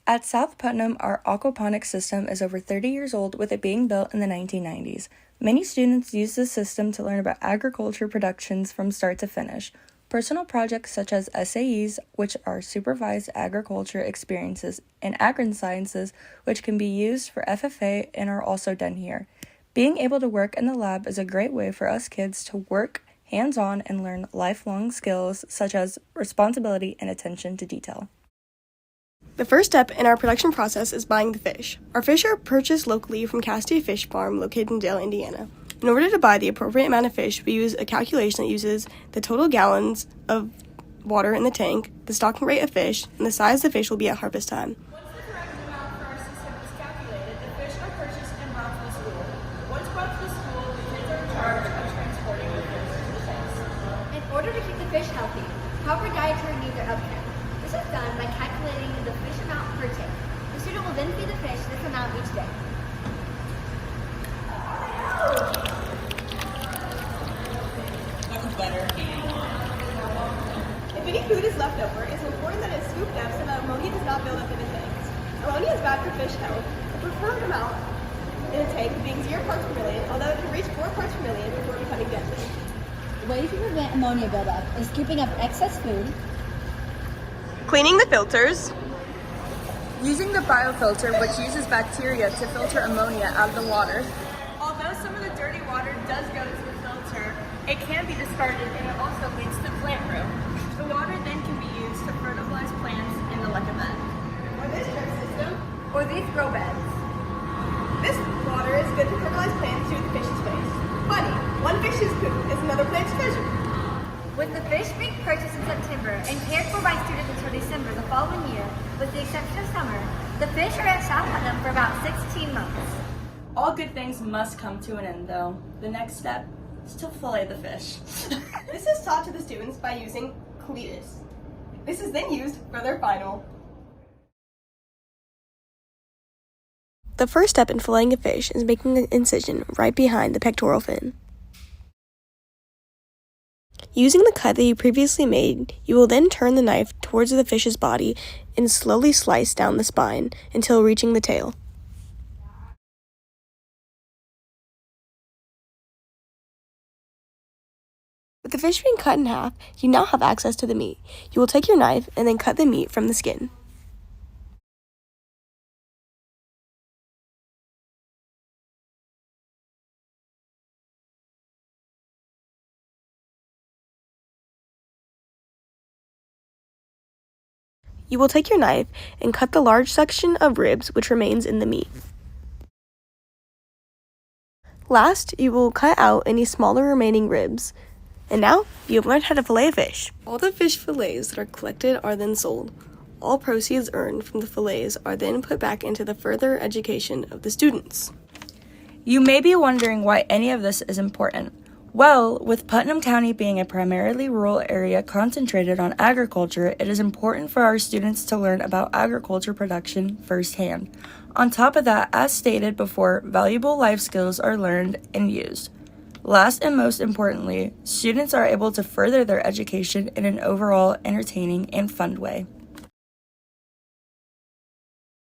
At South Putnam, our aquaponics system is over 30 years old, with it being built in the 1990s. Many students use this system to learn about agriculture productions from start to finish. Personal projects such as SAEs, which are supervised agriculture experiences, and agri-sciences, which can be used for FFA and are also done here. Being able to work in the lab is a great way for us kids to work hands-on and learn lifelong skills such as responsibility and attention to detail. The first step in our production process is buying the fish. Our fish are purchased locally from Castia Fish Farm located in Dale, Indiana. In order to buy the appropriate amount of fish, we use a calculation that uses the total gallons of water in the tank, the stocking rate of fish, and the size the fish will be at harvest time. Once the correct amount for our system is calculated, the fish are purchased and brought to the school. Once brought to the school, the kids are in charge of transporting the fish to the tanks. In order to keep the fish healthy, proper dietary needs are obtained. This is done by calculating the fish amount per tank. The student will then feed the fish this amount each day. If any food is left over, it's important that it's scooped up so that ammonia does not build up in the tanks. Ammonia is bad for fish health. The preferred amount in a tank being 0 parts per million, although it can reach 4 parts per million before becoming deadly. Ways to prevent ammonia buildup is scooping up excess food, Cleaning the filters, Using the biofilter, which uses bacteria to filter ammonia out of the water. Although some of the dirty water does go into the filter, it can be discarded and it also leads to plant growth. The water then can be used to fertilize plants in the leca bed. Or this drip system, or these grow beds. this water is good to fertilize plants to the fish's face. Funny, one fish's poop is another plant's treasure. With the fish being purchased in September and cared for by students until December the following year, with the exception of summer, the fish are at South Putnam for about 16 months. All good things must come to an end, though. The next step is to fillet the fish. This is taught to the students by using cletus. This is then used for their final. the first step in filleting a fish is making an incision right behind the pectoral fin. Using the cut that you previously made, you will then turn the knife towards the fish's body and slowly slice down the spine until reaching the tail. With the fish being cut in half, you now have access to the meat. You will take your knife and then cut the meat from the skin. You will take your knife and cut the large section of ribs which remains in the meat. Last, you will cut out any smaller remaining ribs. And now, you have learned how to fillet a fish. All the fish fillets that are collected are then sold. All proceeds earned from the fillets are then put back into the further education of the students. You may be wondering why any of this is important. Well, with Putnam County being a primarily rural area concentrated on agriculture, it is important for our students to learn about agriculture production firsthand. On top of that, as stated before, valuable life skills are learned and used. Last and most importantly, students are able to further their education in an overall entertaining and fun way.